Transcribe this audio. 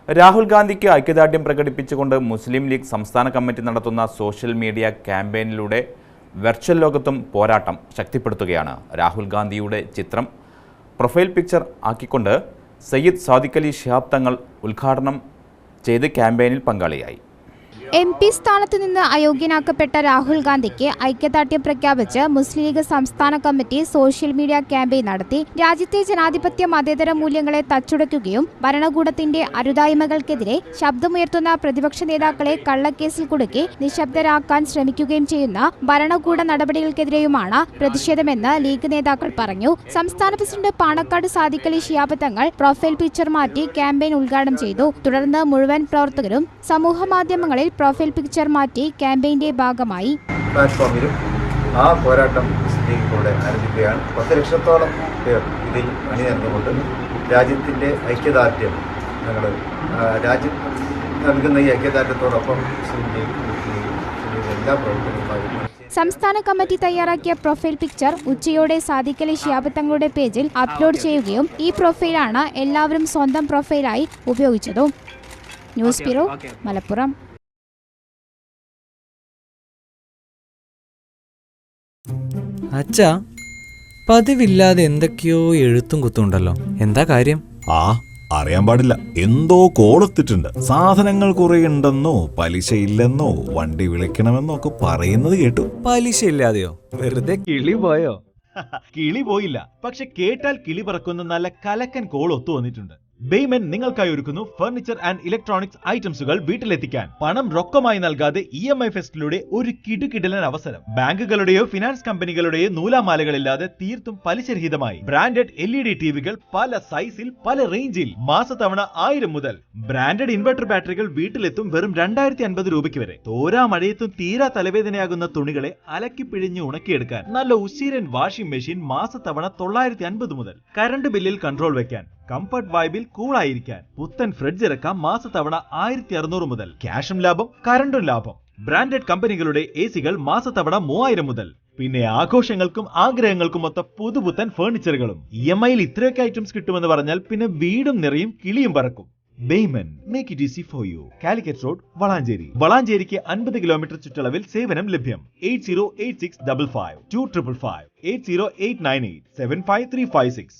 രാഹുൽ ഗാന്ധിക്ക് ഐക്യദാർഢ്യം പ്രകടിപ്പിച്ചുകൊണ്ട് മുസ്ലിം ലീഗ് സംസ്ഥാന കമ്മിറ്റി നടത്തുന്ന സോഷ്യൽ മീഡിയ ക്യാമ്പയിനിലൂടെ വെർച്വൽ ലോകത്തും പോരാട്ടം ശക്തിപ്പെടുത്തുകയാണ്. രാഹുൽ ഗാന്ധിയുടെ ചിത്രം പ്രൊഫൈൽ പിക്ചർ ആക്കിക്കൊണ്ട് സയ്യിദ് സാദിഖ് അലി ശിഹാബ് തങ്ങൾ ഉദ്ഘാടനം ചെയ്ത് ക്യാമ്പയിനിൽ പങ്കാളിയായി. MP സ്ഥാനത്ത് നിന്ന് അയോഗ്യനാക്കപ്പെട്ട രാഹുൽ ഗാന്ധിക്ക് ഐക്യദാർഢ്യം പ്രഖ്യാപിച്ച് മുസ്ലിം ലീഗ് സംസ്ഥാന കമ്മിറ്റി സോഷ്യൽ മീഡിയ ക്യാമ്പയിൻ നടത്തി. രാജ്യത്തെ ജനാധിപത്യ മതേതര മൂല്യങ്ങളെ തച്ചുടയ്ക്കുകയും ഭരണകൂടത്തിന്റെ അരുതായ്മകൾക്കെതിരെ ശബ്ദമുയർത്തുന്ന പ്രതിപക്ഷ നേതാക്കളെ കള്ളക്കേസിൽ കുടുക്കി നിശബ്ദരാക്കാൻ ശ്രമിക്കുകയും ചെയ്യുന്ന ഭരണകൂട നടപടികൾക്കെതിരെയുമാണ് പ്രതിഷേധമെന്ന് ലീഗ് നേതാക്കൾ പറഞ്ഞു. സംസ്ഥാന president Panakkad Sadiq Ali Shihab Thangal profile picture മാറ്റി ക്യാമ്പയിൻ ഉദ്ഘാടനം ചെയ്തു. തുടർന്ന് മുഴുവൻ പ്രവർത്തകരും സമൂഹമാധ്യമങ്ങളിൽ പ്രൊഫൈൽ പിക്ചർ മാറ്റി ക്യാമ്പയിന്റെ ഭാഗമായി പ്ലാറ്റ്ഫോമിലും ആ പോരാട്ടം ലീഗിലൂടെ ആരംഭിക്കുകയാണ്. 10 ലക്ഷത്തോളം പേർ ഇതിൽ അണിനിരന്നുകൊണ്ട് രാജ്യത്തിൻ്റെ ഐക്യദാർഢ്യം രാജ്യം നൽകുന്ന ഈ ഐക്യദാർഢ്യത്തോടൊപ്പം എല്ലാ പ്രവർത്തനങ്ങളുമായി സംസ്ഥാന കമ്മിറ്റി തയ്യാറാക്കിയ പ്രൊഫൈൽ പിക്ചർ ഉച്ചയോടെ സാദിഖ് അലി ശിഹാബ് തങ്ങളുടെ പേജിൽ അപ്ലോഡ് ചെയ്യുകയും ഈ പ്രൊഫൈലാണ് എല്ലാവരും സ്വന്തം പ്രൊഫൈലായി ഉപയോഗിച്ചതും. News bureau, Malappuram. അച്ഛാ, പതിവില്ലാതെ എന്തൊക്കെയോ എഴുത്തും കുത്തുണ്ടല്ലോ, എന്താ കാര്യം? അറിയാൻ പാടില്ല. എന്തോ കോളെത്തിട്ടുണ്ട്. സാധനങ്ങൾ കുറെ ഉണ്ടെന്നോ പലിശയില്ലെന്നോ വണ്ടി വിളിക്കണമെന്നോ ഒക്കെ പറയുന്നത് കേട്ടു. പലിശ ഇല്ലാതെയോ? വെറുതെ കിളി പോയോ? കിളി പോയില്ല, പക്ഷെ കേട്ടാൽ കിളി പറക്കുന്ന നല്ല കലക്കൻ കോൾ ഒത്തു വന്നിട്ടുണ്ട്. ബെയ്മൻ നിങ്ങൾക്കായി ഒരുക്കുന്നു ഫർണിച്ചർ ആൻഡ് ഇലക്ട്രോണിക്സ് ഐറ്റംസുകൾ വീട്ടിലെത്തിക്കാൻ. പണം റൊക്കമായി നൽകാതെ EMI ഫെസ്റ്റിലൂടെ ഒരു കിടുകിടലൻ അവസരം. ബാങ്കുകളുടെയോ ഫിനാൻസ് കമ്പനികളുടെയോ നൂലാമാലകളില്ലാതെ തീർത്തും പലിശരഹിതമായി ബ്രാൻഡഡ് LED ടിവികൾ പല സൈസിൽ പല റേഞ്ചിൽ മാസത്തവണ 1000 മുതൽ. ബ്രാൻഡഡ് ഇൻവെർട്ടർ ബാറ്ററികൾ വീട്ടിലെത്തും വെറും 2050 രൂപയ്ക്ക് വരെ. തോരാ മഴയത്തും തീരാ തലവേദനയാകുന്ന തുണികളെ അലക്കി പിഴിഞ്ഞ് ഉണക്കിയെടുക്കാൻ നല്ല ഉശീരൻ വാഷിംഗ് മെഷീൻ മാസത്തവണ 950 മുതൽ. കറണ്ട് ബില്ലിൽ കൺട്രോൾ വെക്കാൻ, കംഫർട്ട് വൈബിൽ കൂളായിരിക്കാൻ പുത്തൻ ഫ്രിഡ്ജ് ഇറക്കാം മാസത്തവണ 1600 മുതൽ. ക്യാഷും ലാഭം, കറണ്ടും ലാഭം. ബ്രാൻഡഡ് കമ്പനികളുടെ AC-കൾ മാസത്തവണ 3000 മുതൽ. പിന്നെ ആഘോഷങ്ങൾക്കും ആഗ്രഹങ്ങൾക്കും ഒത്ത പുതുപുത്തൻ ഫർണിച്ചറുകളും. EMI-ൽ ഇത്രയൊക്കെ ഐറ്റംസ് കിട്ടുമെന്ന് പറഞ്ഞാൽ പിന്നെ വീടും നിറയും കിളിയും പറക്കും. ബെയ്മൻ, make it easy for you. Calicut road, Valanchery. വളാഞ്ചേരിക്ക് 50 കിലോമീറ്റർ ചുറ്റളവിൽ സേവനം ലഭ്യം. 808655 2555 80898 75356.